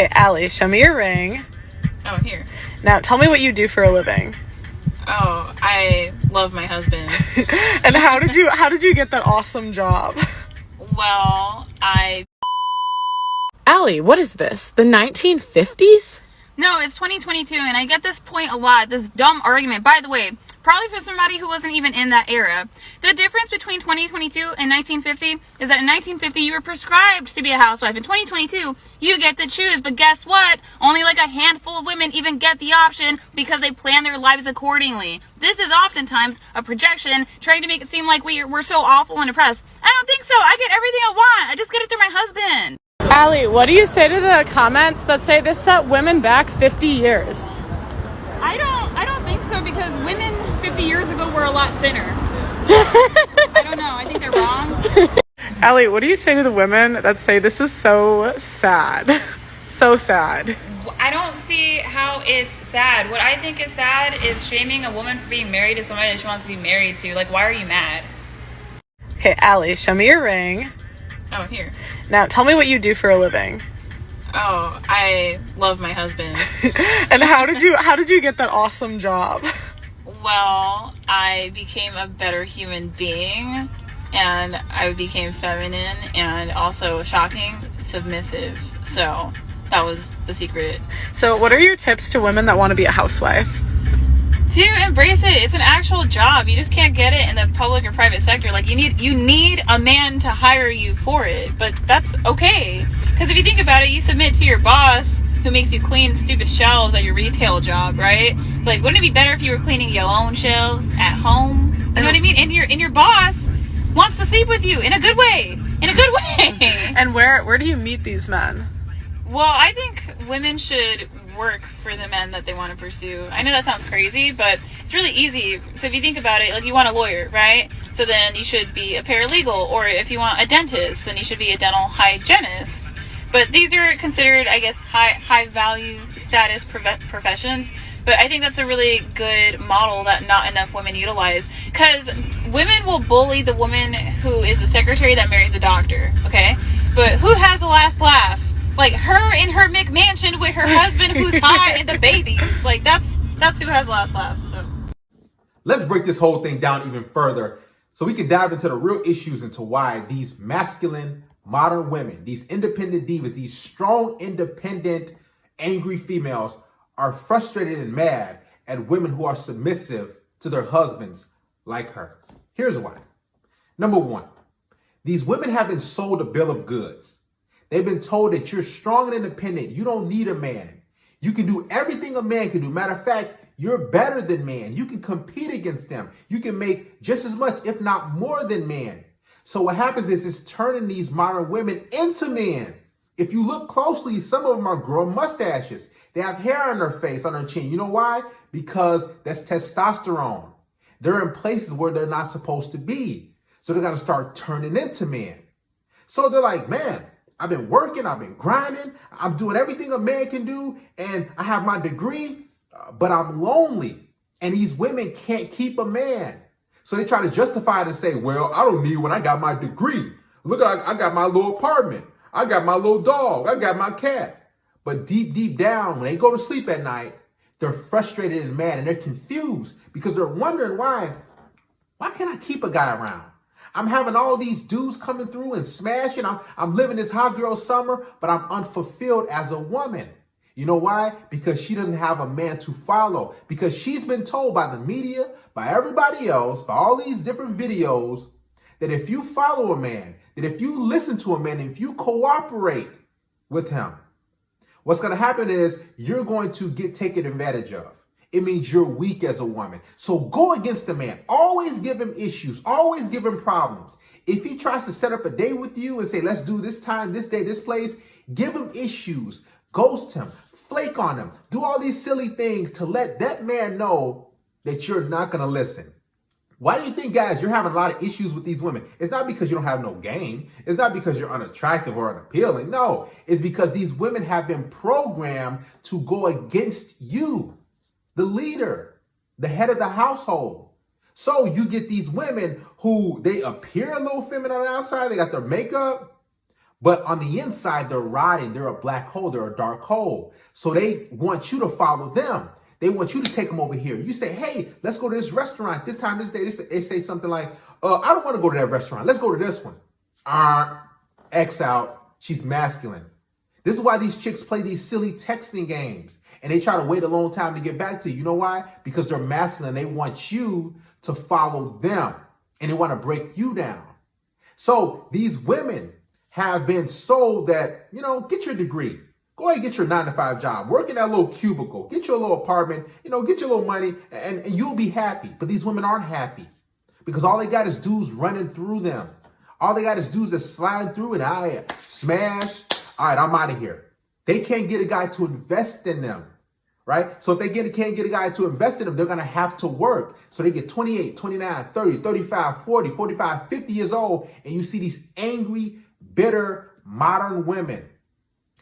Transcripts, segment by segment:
Okay, Allie, show me your ring. Oh, here. Now, tell me what you do for a living. Oh, I love my husband. And how did you get that awesome job? Well, Allie, what is this? The 1950s? No, it's 2022, and I get this point a lot, this dumb argument. By the way, probably for somebody who wasn't even in that era. The difference between 2022 and 1950 is that in 1950, you were prescribed to be a housewife. In 2022, you get to choose, but guess what? Only like a handful of women even get the option because they plan their lives accordingly. This is oftentimes a projection trying to make it seem like we're so awful and oppressed. I don't think so. I get everything I want. I just get it through my husband. Allie, what do you say to the comments that say this set women back 50 years? I don't think so, because women 50 years ago were a lot thinner. I don't know. I think they're wrong. Allie, what do you say to the women that say this is so sad? So sad. I don't see how it's sad. What I think is sad is shaming a woman for being married to somebody that she wants to be married to. Like, why are you mad? Okay, Allie, show me your ring. Oh, here. Now, tell me what you do for a living. Oh, I love my husband. And how did you get that awesome job? Well, I became a better human being, and I became feminine and also shocking, submissive. So that was the secret. So what are your tips to women that want to be a housewife? To embrace it. It's an actual job. You just can't get it in the public or private sector. Like, you need a man to hire you for it, but that's okay. Because if you think about it, you submit to your boss who makes you clean stupid shelves at your retail job, right? Like, wouldn't it be better if you were cleaning your own shelves at home? You know what I mean? And your boss wants to sleep with you in a good way. In a good way. And where do you meet these men? Well, I think women should work for the men that they want to pursue. I know that sounds crazy, but it's really easy. So if you think about it, like, you want a lawyer, right? So then you should be a paralegal, or if you want a dentist, then you should be a dental hygienist. But these are considered, I guess, high value status professions. But I think that's a really good model that not enough women utilize, because women will bully the woman who is the secretary that marries the doctor, okay? But who has the last laugh? Like, her in her McMansion with her husband who's high and the babies. Like, that's who has the last laugh. So let's break this whole thing down even further so we can dive into the real issues into why these masculine modern women, these independent divas, these strong, independent, angry females are frustrated and mad at women who are submissive to their husbands like her. Here's why. Number one, these women have been sold a bill of goods. They've been told that you're strong and independent. You don't need a man. You can do everything a man can do. Matter of fact, you're better than man. You can compete against them. You can make just as much, if not more than man. So what happens is it's turning these modern women into men. If you look closely, some of them are growing mustaches. They have hair on their face, on their chin. You know why? Because that's testosterone. They're in places where they're not supposed to be. So they're going to start turning into men. So they're like, man, I've been working, I've been grinding, I'm doing everything a man can do, and I have my degree, but I'm lonely. And these women can't keep a man. So they try to justify it and say, well, I don't need one, I got my degree. Look, I got my little apartment. I got my little dog. I got my cat. But deep down, when they go to sleep at night, they're frustrated and mad, and they're confused because they're wondering why can't I keep a guy around? I'm having all these dudes coming through and smashing. I'm living this hot girl summer, but I'm unfulfilled as a woman. You know why? Because she doesn't have a man to follow. Because she's been told by the media, by everybody else, by all these different videos, that if you follow a man, that if you listen to a man, if you cooperate with him, what's going to happen is you're going to get taken advantage of. It means you're weak as a woman. So go against the man. Always give him issues. Always give him problems. If he tries to set up a date with you and say, let's do this time, this day, this place, give him issues. Ghost him. Flake on him. Do all these silly things to let that man know that you're not going to listen. Why do you think, guys, you're having a lot of issues with these women? It's not because you don't have no game. It's not because you're unattractive or unappealing. No, it's because these women have been programmed to go against you, the leader, the head of the household. So you get these women who they appear a little feminine on the outside. They got their makeup, But on the inside, they're rotting. They're a black hole. They're a dark hole. So they want you to follow them. They want you to take them over here. You say, hey, let's go to this restaurant. This time, this day, they say something like, I don't want to go to that restaurant. Let's go to this one. X out. She's masculine. This is why these chicks play these silly texting games. And they try to wait a long time to get back to you. You know why? Because they're masculine. They want you to follow them. And they want to break you down. So these women have been sold that, get your degree. Go ahead and get your 9-to-5 job. Work in that little cubicle. Get your little apartment. Get your little money. And you'll be happy. But these women aren't happy. Because all they got is dudes running through them. All they got is dudes that slide through and I smash. All right, I'm out of here. They can't get a guy to invest in them, right? So if they can't get a guy to invest in them, they're going to have to work. So they get 28, 29, 30, 35, 40, 45, 50 years old. And you see these angry, bitter, modern women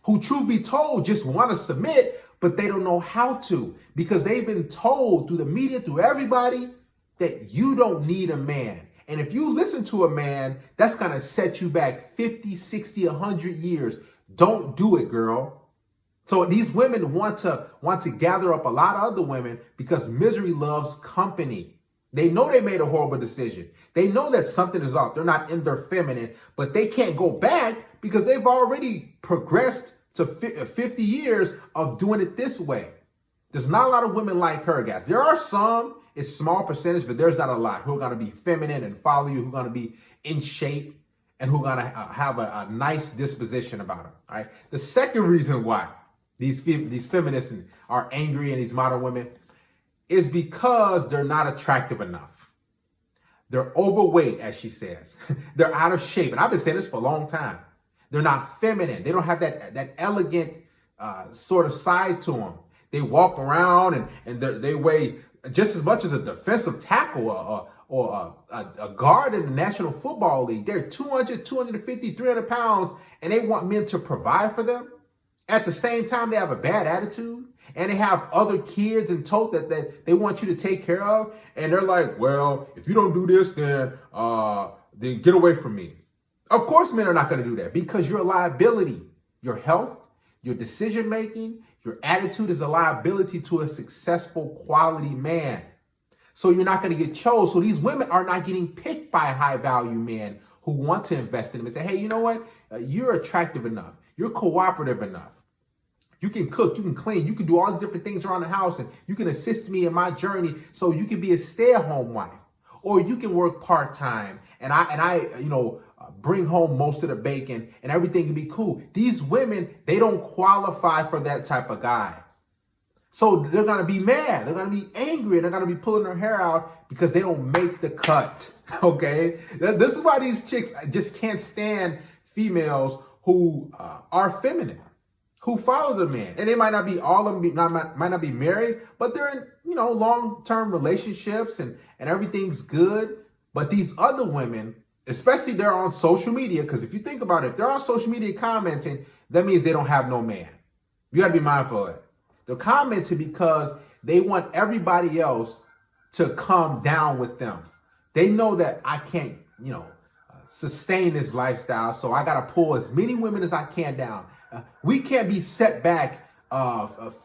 who, truth be told, just want to submit, but they don't know how to because they've been told through the media, through everybody, that you don't need a man. And if you listen to a man, that's going to set you back 50, 60, 100 years. Don't do it, girl. So these women want to gather up a lot of other women because misery loves company. They know they made a horrible decision. They know that something is off. They're not in their feminine, but they can't go back because they've already progressed to 50 years of doing it this way. There's not a lot of women like her, guys. There are some, it's small percentage, but there's not a lot who are going to be feminine and follow you, who are going to be in shape and who are going to have a nice disposition about them. All right. The second reason why these feminists are angry and these modern women is because they're not attractive enough. They're overweight, as she says. They're out of shape. And I've been saying this for a long time. They're not feminine. They don't have that elegant sort of side to them. They walk around and they weigh just as much as a defensive tackle or a guard in the National Football League. They're 200, 250, 300 pounds, and they want men to provide for them. At the same time, they have a bad attitude, and they have other kids and tote that they want you to take care of. And they're like, well, if you don't do this, then get away from me. Of course, men are not going to do that because you're a liability. Your health, your decision-making, your attitude is a liability to a successful quality man. So you're not going to get chose. So these women are not getting picked by high-value men who want to invest in them and say, hey, you know what? You're attractive enough. You're cooperative enough. You can cook, you can clean, you can do all these different things around the house, and you can assist me in my journey so you can be a stay-at-home wife. Or you can work part-time and I bring home most of the bacon and everything can be cool. These women, they don't qualify for that type of guy. So they're going to be mad. They're going to be angry. And they're going to be pulling their hair out because they don't make the cut. Okay. This is why these chicks just can't stand females who are feminine, who follow the man. And they might not be all of them, might not be married, but they're in, long-term relationships and everything's good. But these other women, especially they're on social media, because if you think about it, if they're on social media commenting, that means they don't have no man. You got to be mindful of that. They're commenting because they want everybody else to come down with them. They know that I can't, sustain this lifestyle, so I got to pull as many women as I can down. We can't be set back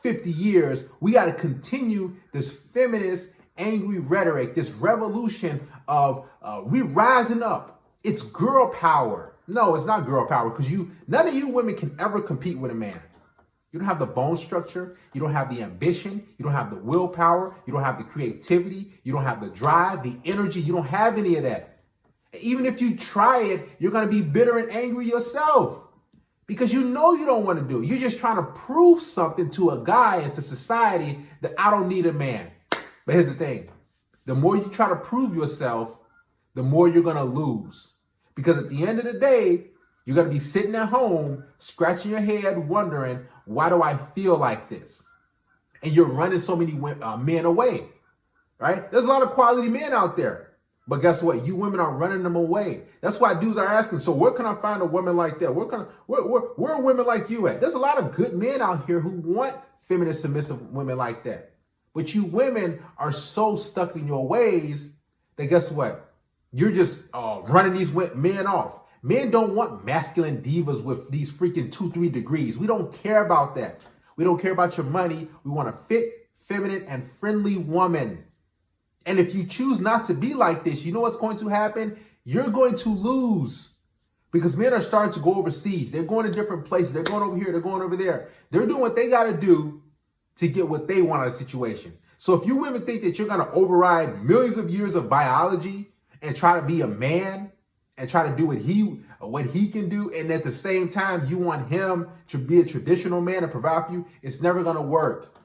50 years. We got to continue this feminist, angry rhetoric, this revolution of we rising up. It's girl power. No, it's not girl power because none of you women can ever compete with a man. You don't have the bone structure. You don't have the ambition. You don't have the willpower. You don't have the creativity. You don't have the drive, the energy. You don't have any of that. Even if you try it, you're going to be bitter and angry yourself because you know you don't want to do it. You're just trying to prove something to a guy and to society that I don't need a man. But here's the thing. The more you try to prove yourself, the more you're going to lose. Because at the end of the day, you're going to be sitting at home, scratching your head, wondering, why do I feel like this? And you're running so many men away, right? There's a lot of quality men out there. But guess what? You women are running them away. That's why dudes are asking, so where can I find a woman like that? Where are women like you at? There's a lot of good men out here who want feminist, submissive women like that. But you women are so stuck in your ways that guess what? You're just running these men off. Men don't want masculine divas with these freaking 2-3 degrees. We don't care about that. We don't care about your money. We want a fit, feminine, and friendly woman. And if you choose not to be like this, you know what's going to happen? You're going to lose. Because men are starting to go overseas. They're going to different places. They're going over here. They're going over there. They're doing what they got to do to get what they want out of the situation. So if you women think that you're going to override millions of years of biology and try to be a man and try to do what he can do, and at the same time you want him to be a traditional man and provide for you, it's never going to work.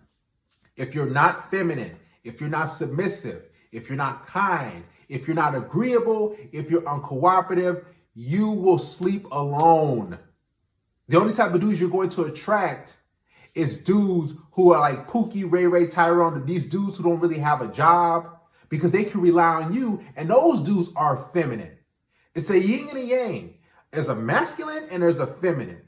If you're not feminine, if you're not submissive, if you're not kind, if you're not agreeable, if you're uncooperative, you will sleep alone. The only type of dudes you're going to attract is dudes who are like Pookie, Ray Ray, Tyrone, these dudes who don't really have a job because they can rely on you, and those dudes are feminine. It's a yin and a yang. There's a masculine and there's a feminine.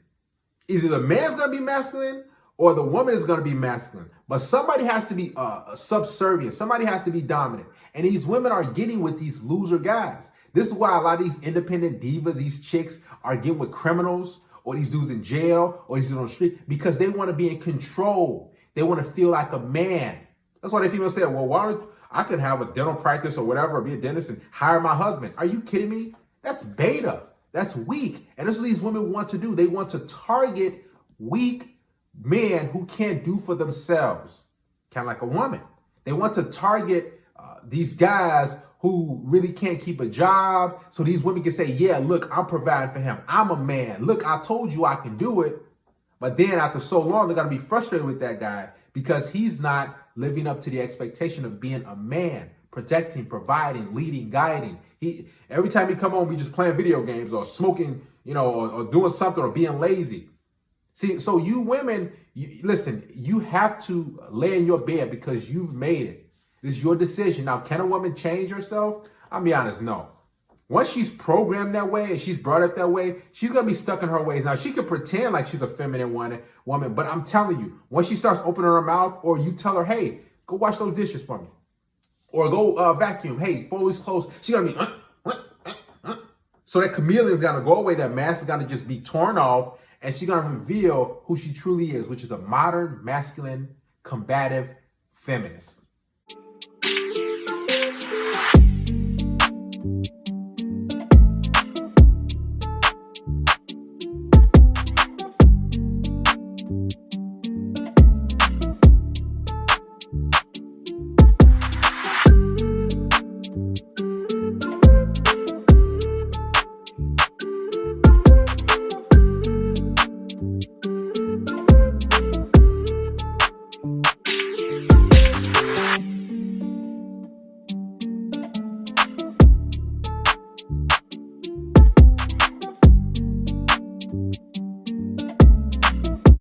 Either the man's going to be masculine or the woman is going to be masculine. But somebody has to be subservient. Somebody has to be dominant. And these women are getting with these loser guys. This is why a lot of these independent divas, these chicks, are getting with criminals or these dudes in jail or these dudes on the street because they want to be in control. They want to feel like a man. That's why the female said, well, why don't I could have a dental practice or whatever, or be a dentist and hire my husband. Are you kidding me? That's beta. That's weak. And that's what these women want to do. They want to target weak men who can't do for themselves, kind of like a woman. They want to target these guys who really can't keep a job. So these women can say, yeah, look, I'm providing for him. I'm a man. Look, I told you I can do it. But then after so long, they're going to be frustrated with that guy because he's not living up to the expectation of being a man, protecting, providing, leading, guiding. Every time he come home, we just playing video games or smoking, or doing something or being lazy. See, so you women, listen, you have to lay in your bed because you've made it. This is your decision. Now, can a woman change herself? I'll be honest, no. Once she's programmed that way and she's brought up that way, she's going to be stuck in her ways. Now, she can pretend like she's a feminine woman, but I'm telling you, once she starts opening her mouth or you tell her, hey, go wash those dishes for me or go vacuum, hey, fold these clothes, she's going to be, So that chameleon's going to go away. That mask is going to just be torn off and she's going to reveal who she truly is, which is a modern, masculine, combative feminist.